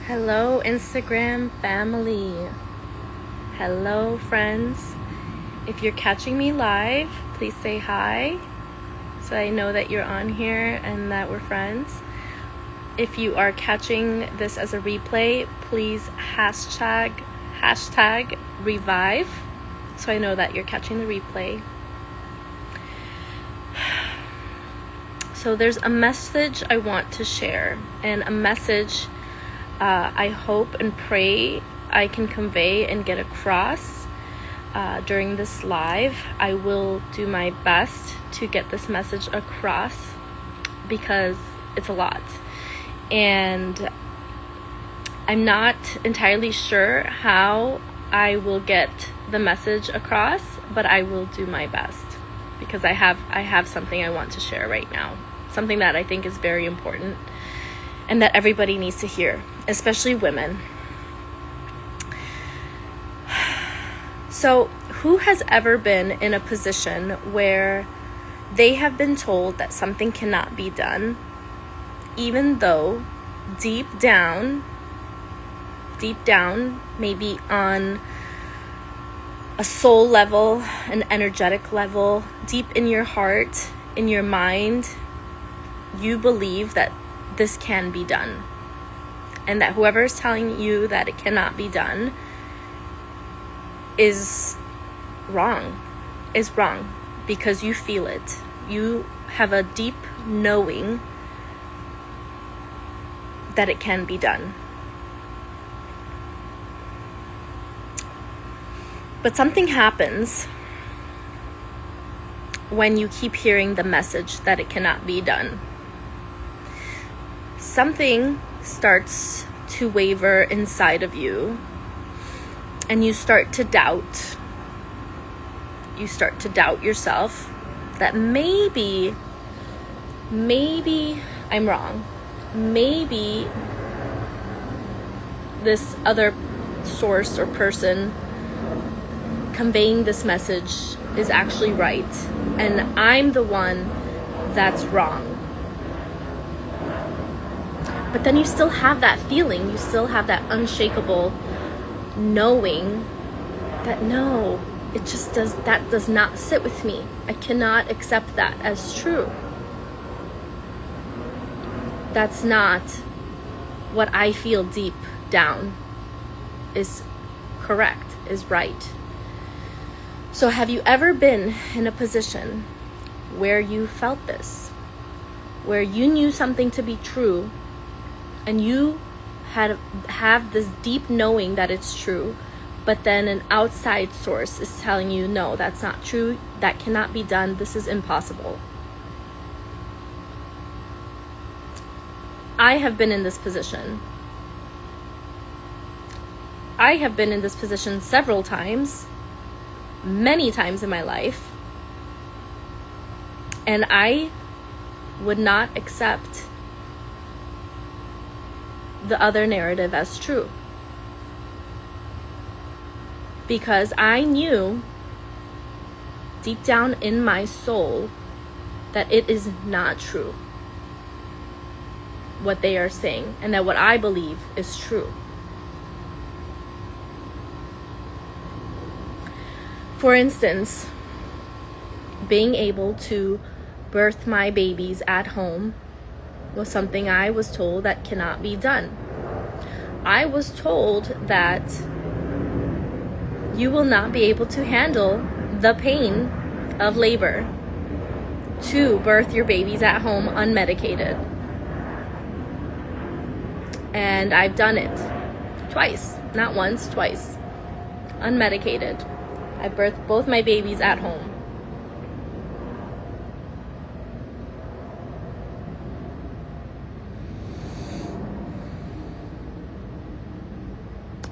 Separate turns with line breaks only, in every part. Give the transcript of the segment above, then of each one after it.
Hello, Instagram family. Hello, friends. If you're catching me live, please say hi so I know that you're on here and that we're friends. If you are catching this as a replay, please hashtag revive so I know that you're catching the replay. So there's a message I want to share, and a message I hope and pray I can convey and get across during this live. I will do my best to get this message across because it's a lot. And I'm not entirely sure how I will get the message across, but I will do my best because I have something I want to share right now. Something that I think is very important and that everybody needs to hear, especially women. So, who has ever been in a position where they have been told that something cannot be done, even though deep down, maybe on a soul level, an energetic level, deep in your heart, in your mind, you believe that this can be done, and that whoever is telling you that it cannot be done is wrong because you feel it. You have a deep knowing that it can be done. But something happens when you keep hearing the message that it cannot be done. Something starts to waver inside of you, and you start to doubt. You start to doubt yourself that maybe I'm wrong. Maybe this other source or person conveying this message is actually right, and I'm the one that's wrong. But then you still have that feeling, you still have that unshakable knowing that no, that does not sit with me. I cannot accept that as true. That's not what I feel deep down is correct, is right. So have you ever been in a position where you felt this, where you knew something to be true, and you have this deep knowing that it's true, but then an outside source is telling you, no, that's not true, that cannot be done, this is impossible? I have been in this position. I have been in this position several times, many times in my life, and I would not accept the other narrative as true, because I knew deep down in my soul that it is not true what they are saying, and that what I believe is true. For instance, being able to birth my babies at home was something I was told that cannot be done. I was told that you will not be able to handle the pain of labor to birth your babies at home unmedicated. And I've done it twice, not once, twice, unmedicated. I birthed both my babies at home.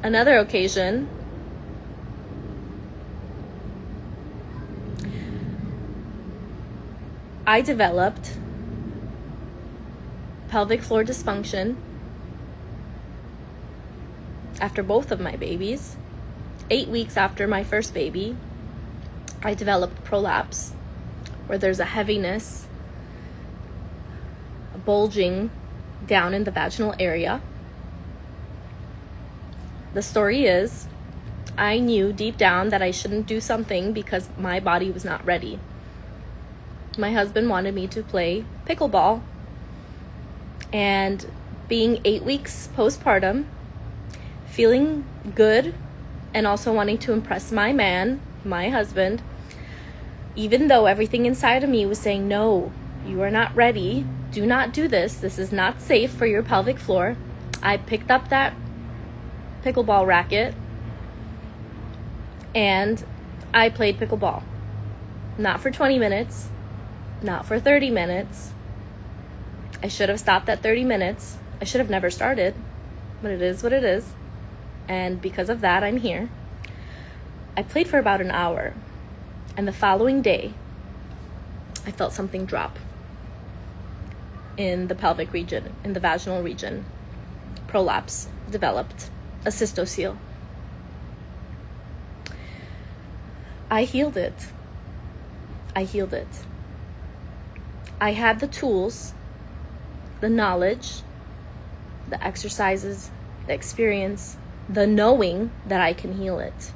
Another occasion, I developed pelvic floor dysfunction after both of my babies. 8 weeks after my first baby, I developed prolapse, where there's a heaviness, a bulging down in the vaginal area. The story is, I knew deep down that I shouldn't do something because my body was not ready. My husband wanted me to play pickleball. And being 8 weeks postpartum, feeling good, and also wanting to impress my man, my husband, even though everything inside of me was saying, no, you are not ready. Do not do this. This is not safe for your pelvic floor. I picked up that pickleball racket and I played pickleball. Not for 20 minutes, not for 30 minutes. I should have stopped at 30 minutes. I should have never started, but it is what it is. And because of that, I'm here. I played for about an hour. And the following day, I felt something drop in the pelvic region, in the vaginal region. Prolapse developed, a cystocele. I healed it. I healed it. I had the tools, the knowledge, the exercises, the experience, the knowing that I can heal it.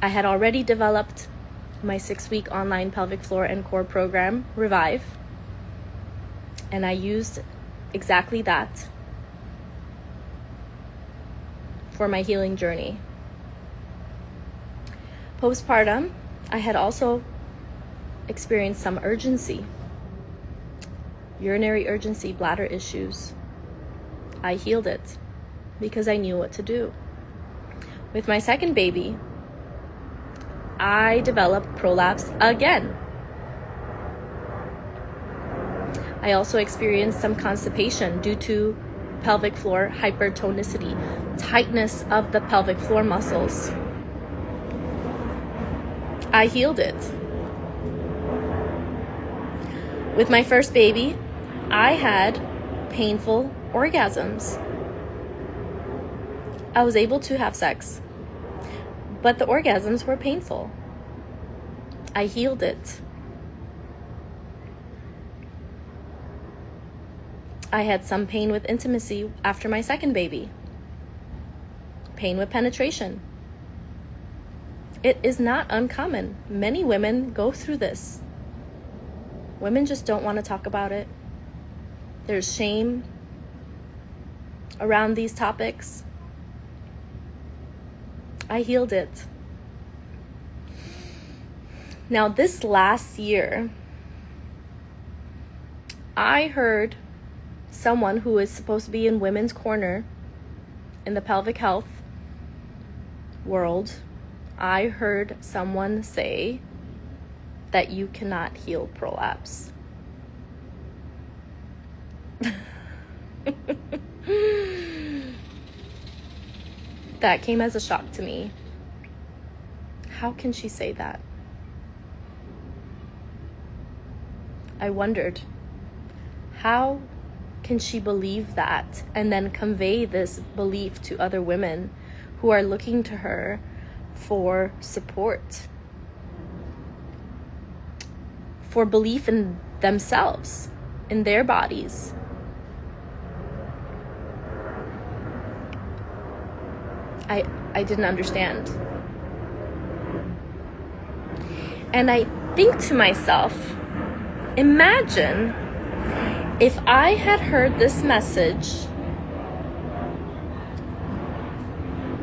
I had already developed my 6-week online pelvic floor and core program, Revive, and I used exactly that for my healing journey. Postpartum, I had also experienced some urgency, urinary urgency, bladder issues. I healed it because I knew what to do. With my second baby, I developed prolapse again. I also experienced some constipation due to pelvic floor hypertonicity, tightness of the pelvic floor muscles. I healed it. With my first baby, I had painful orgasms. I was able to have sex, but the orgasms were painful. I healed it. I had some pain with intimacy after my second baby. Pain with penetration. It is not uncommon. Many women go through this. Women just don't want to talk about it. There's shame around these topics. I healed it. Now, this last year, I heard someone who is supposed to be in women's corner in the pelvic health world, I heard someone say that you cannot heal prolapse. That came as a shock to me. How can she say that? I wondered, how can she believe that and then convey this belief to other women who are looking to her for support, for belief in themselves, in their bodies? I didn't understand. And I think to myself, imagine if I had heard this message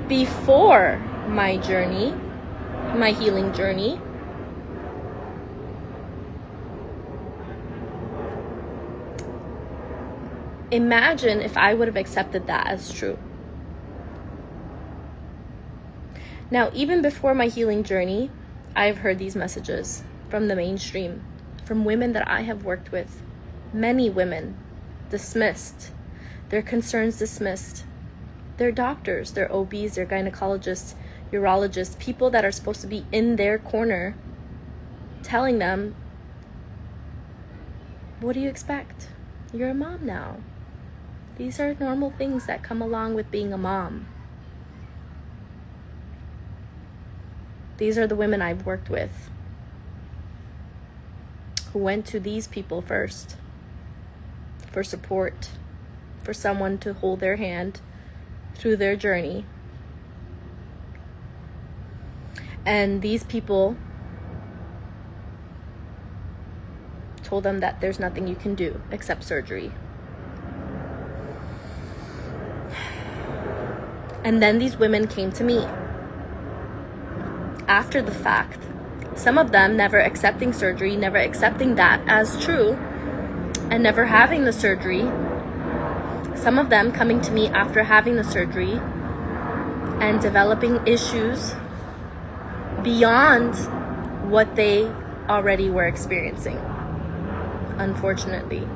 before my journey, my healing journey. Imagine if I would have accepted that as true. Now, even before my healing journey, I've heard these messages from the mainstream, from women that I have worked with. Many women dismissed, their concerns dismissed. Their doctors, their OBs, their gynecologists, urologists, people that are supposed to be in their corner, telling them, what do you expect? You're a mom now. These are normal things that come along with being a mom. These are the women I've worked with who went to these people first for support, for someone to hold their hand through their journey. And these people told them that there's nothing you can do except surgery. And then these women came to me after the fact. Some of them never accepting surgery, never accepting that as true, and never having the surgery. Some of them coming to me after having the surgery and developing issues beyond what they already were experiencing, unfortunately.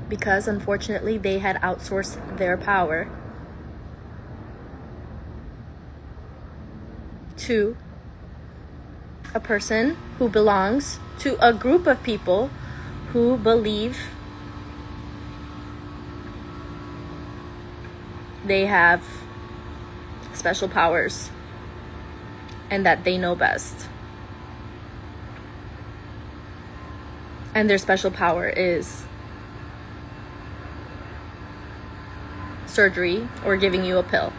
Because unfortunately they had outsourced their power to a person who belongs to a group of people who believe they have special powers and that they know best. And their special power is surgery or giving you a pill.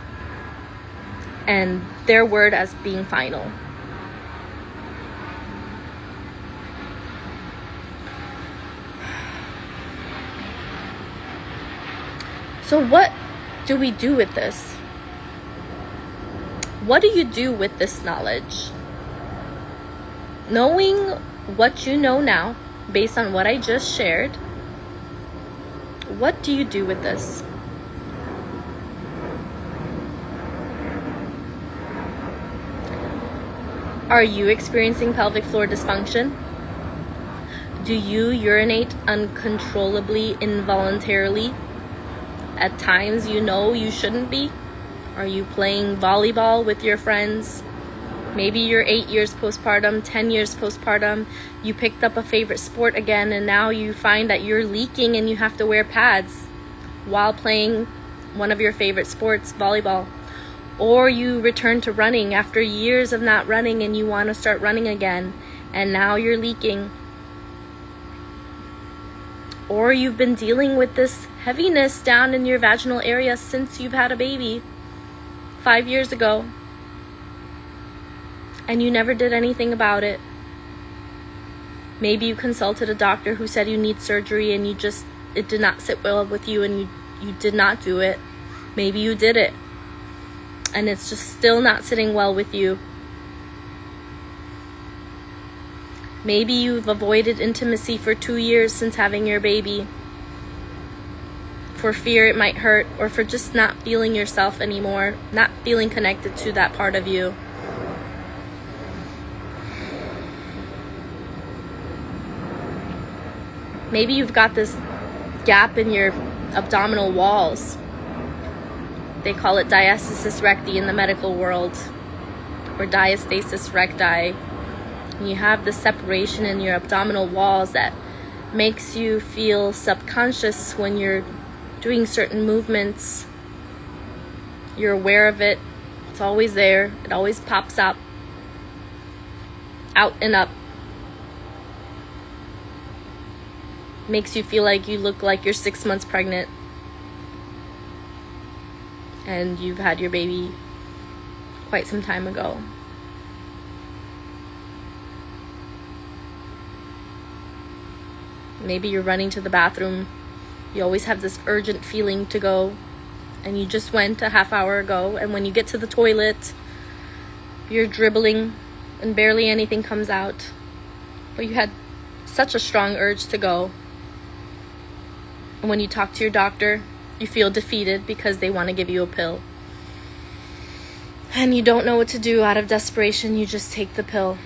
And their word as being final. So what do we do with this? What do you do with this knowledge? Knowing what you know now, based on what I just shared, what do you do with this? Are you experiencing pelvic floor dysfunction? Do you urinate uncontrollably, involuntarily? At times you know you shouldn't be? Are you playing volleyball with your friends? Maybe you're 8 years postpartum, 10 years postpartum. You picked up a favorite sport again, and now you find that you're leaking and you have to wear pads while playing one of your favorite sports, volleyball. Or you return to running after years of not running and you want to start running again, and now you're leaking. Or you've been dealing with this heaviness down in your vaginal area since you've had a baby 5 years ago, and you never did anything about it. Maybe you consulted a doctor who said you need surgery and it did not sit well with you and you did not do it. Maybe you did it and it's just still not sitting well with you. Maybe you've avoided intimacy for 2 years since having your baby, for fear it might hurt, or for just not feeling yourself anymore, not feeling connected to that part of you. Maybe you've got this gap in your abdominal walls. They call it diastasis recti in the medical world, or diastasis recti. And you have this separation in your abdominal walls that makes you feel subconscious when you're doing certain movements. You're aware of it. It's always there. It always pops up, out and up. Makes you feel like you look like you're 6 months pregnant and you've had your baby quite some time ago. Maybe you're running to the bathroom. You always have this urgent feeling to go, and you just went a half hour ago, and when you get to the toilet, you're dribbling and barely anything comes out. But you had such a strong urge to go. And when you talk to your doctor, you feel defeated because they want to give you a pill. And you don't know what to do. Out of desperation, you just take the pill.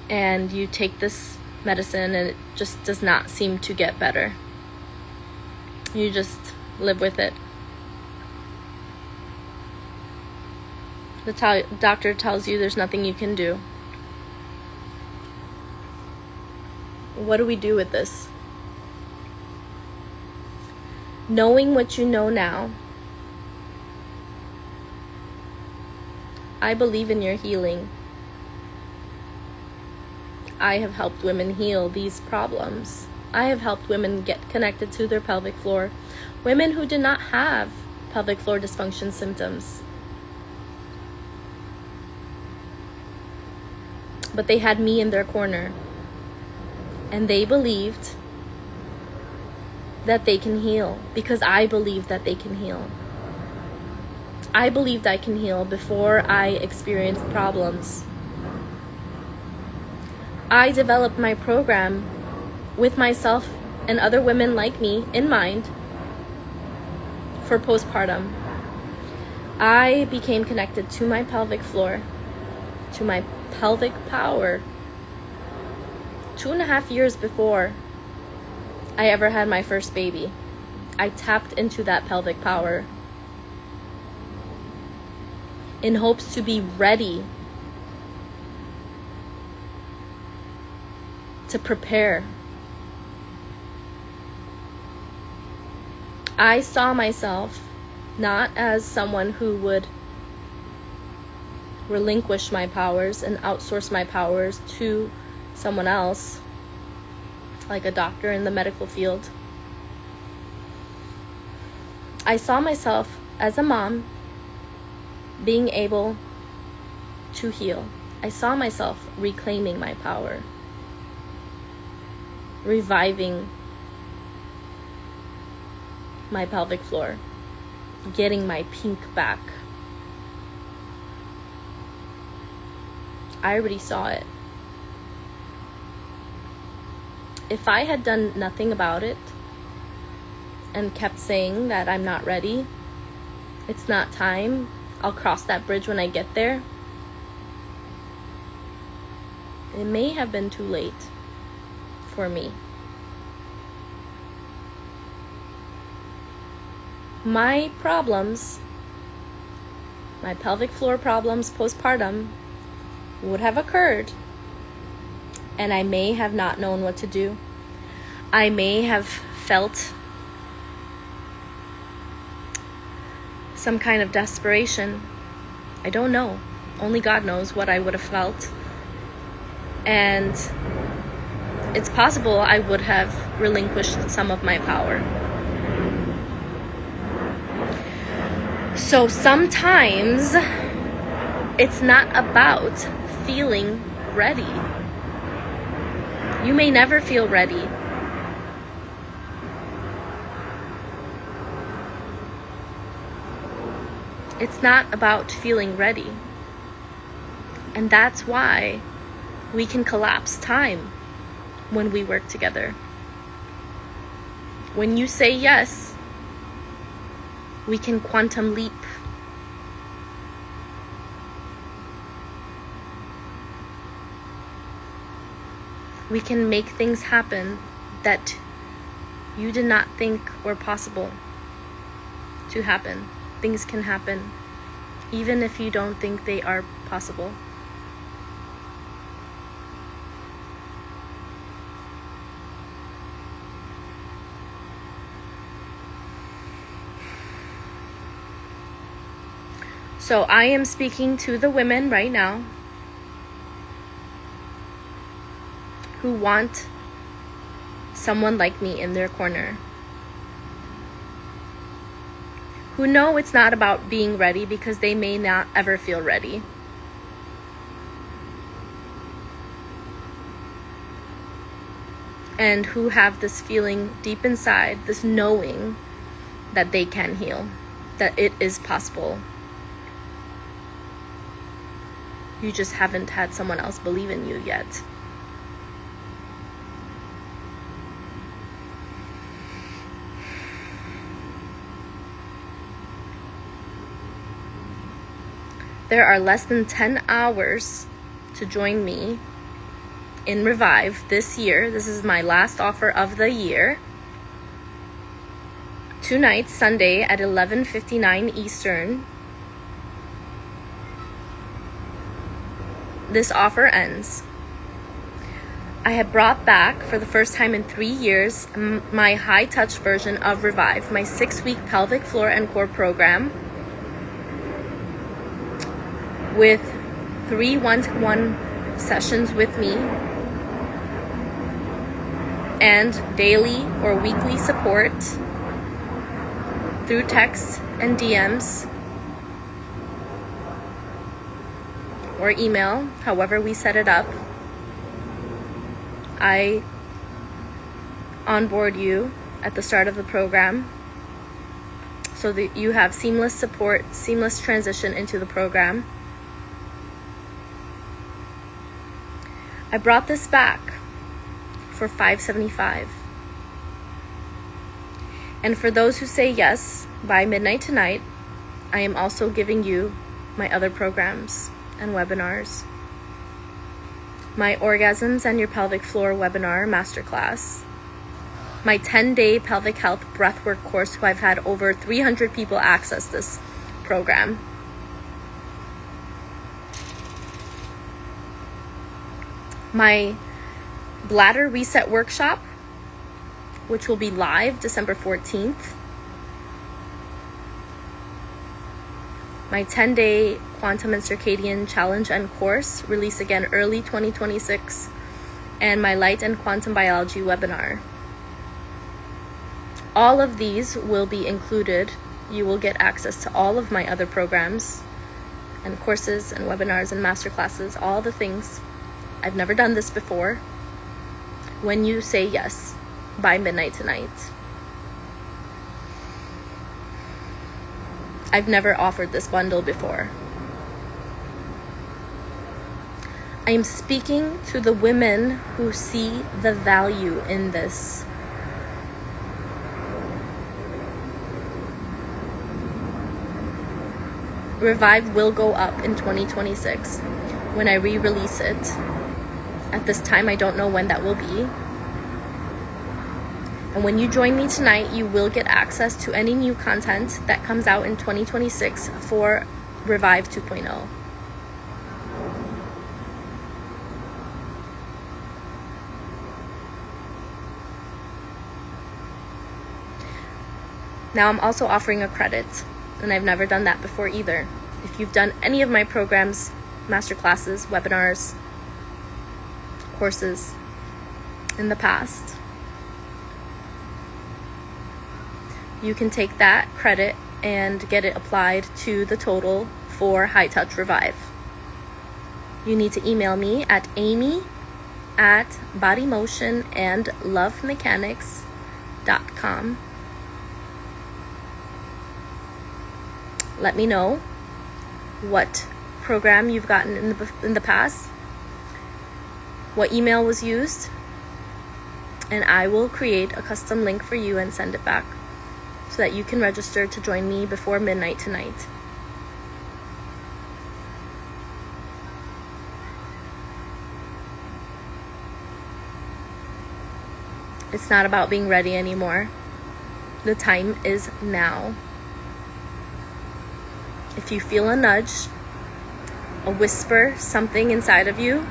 And you take this medicine and it just does not seem to get better. You just live with it. The doctor tells you there's nothing you can do. What do we do with this? Knowing what you know now, I believe in your healing. I have helped women heal these problems. I have helped women get connected to their pelvic floor. Women who did not have pelvic floor dysfunction symptoms. but they had me in their corner. And they believed that they can heal because I believed that they can heal. I believed I can heal before I experienced problems. I developed my program with myself and other women like me in mind for postpartum. I became connected to my pelvic floor, to my pelvic power 2.5 years before I ever had my first baby. I tapped into that pelvic power in hopes to be ready to prepare. I saw myself not as someone who would relinquish my powers and outsource my powers to someone else, like a doctor in the medical field. I saw myself as a mom being able to heal. I saw myself reclaiming my power, reviving my pelvic floor, getting my pink back. I already saw it. If I had done nothing about it and kept saying that I'm not ready, it's not time, I'll cross that bridge when I get there, it may have been too late for me. My problems, my pelvic floor problems postpartum, would have occurred, and I may have not known what to do. I may have felt some kind of desperation. I don't know. Only God knows what I would have felt. And it's possible I would have relinquished some of my power. So sometimes it's not about feeling ready. You may never feel ready. It's not about feeling ready. And that's why we can collapse time when we work together. When you say yes, we can quantum leap. We can make things happen that you did not think were possible to happen. Things can happen even if you don't think they are possible. So I am speaking to the women right now who want someone like me in their corner, who know it's not about being ready because they may not ever feel ready. And who have this feeling deep inside, this knowing that they can heal, that it is possible. You just haven't had someone else believe in you yet. There are less than 10 hours to join me in Revive this year. This is my last offer of the year. 2 nights, Sunday at 11:59 Eastern. This offer ends. I have brought back for the first time in 3 years my high-touch version of Revive, my 6-week pelvic floor and core program with 3 one-to-one sessions with me and daily or weekly support through text and DMs or email, however we set it up. I onboard you at the start of the program so that you have seamless support, seamless transition into the program. I brought this back for $575. And for those who say yes by midnight tonight, I am also giving you my other programs and webinars. My Orgasms and Your Pelvic Floor webinar masterclass. My 10-day pelvic health breathwork course, who I've had over 300 people access this program. My bladder reset workshop, which will be live December 14th. My 10-day Quantum and Circadian Challenge and course, release again early 2026. And my Light and Quantum Biology webinar. All of these will be included. You will get access to all of my other programs and courses and webinars and masterclasses, all the things. I've never done this before. When you say yes by midnight tonight. I've never offered this bundle before. I am speaking to the women who see the value in this. Revive will go up in 2026 when I re-release it. At this time, I don't know when that will be. And when you join me tonight, you will get access to any new content that comes out in 2026 for Revive 2.0. Now I'm also offering a credit, and I've never done that before either. If you've done any of my programs, masterclasses, webinars, courses in the past, you can take that credit and get it applied to the total for High Touch Revive. You need to email me at amy@bodymotionandlovemechanics.com. Let me know what program you've gotten in the past, what email was used, and I will create a custom link for you and send it back so that you can register to join me before midnight tonight. It's not about being ready anymore. The time is now. If you feel a nudge, a whisper, something inside of you,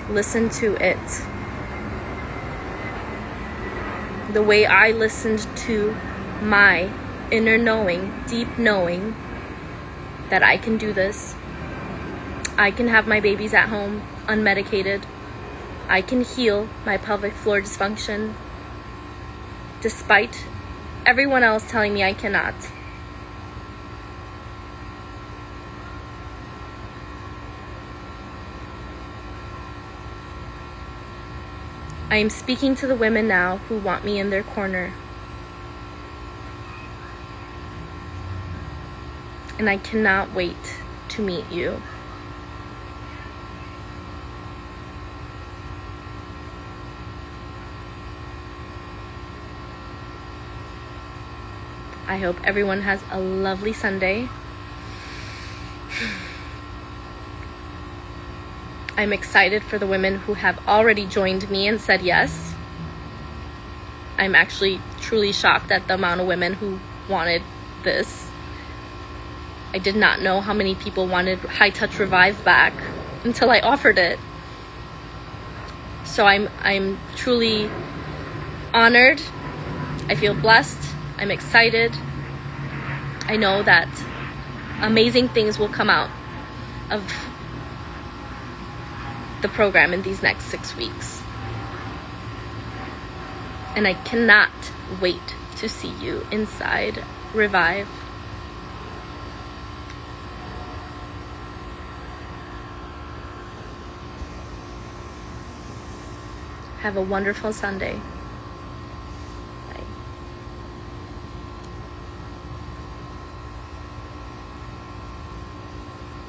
listen to it. The way I listened to my inner knowing, deep knowing that I can do this. I can have my babies at home, unmedicated. I can heal my pelvic floor dysfunction, despite everyone else telling me I cannot. I am speaking to the women now who want me in their corner. And I cannot wait to meet you. I hope everyone has a lovely Sunday. I'm excited for the women who have already joined me and said yes. I'm actually truly shocked at the amount of women who wanted this. I did not know how many people wanted High Touch Revive back until I offered it. So I'm truly honored. I feel blessed. I'm excited. I know that amazing things will come out of the program in these next 6 weeks. And I cannot wait to see you inside Revive. Have a wonderful Sunday.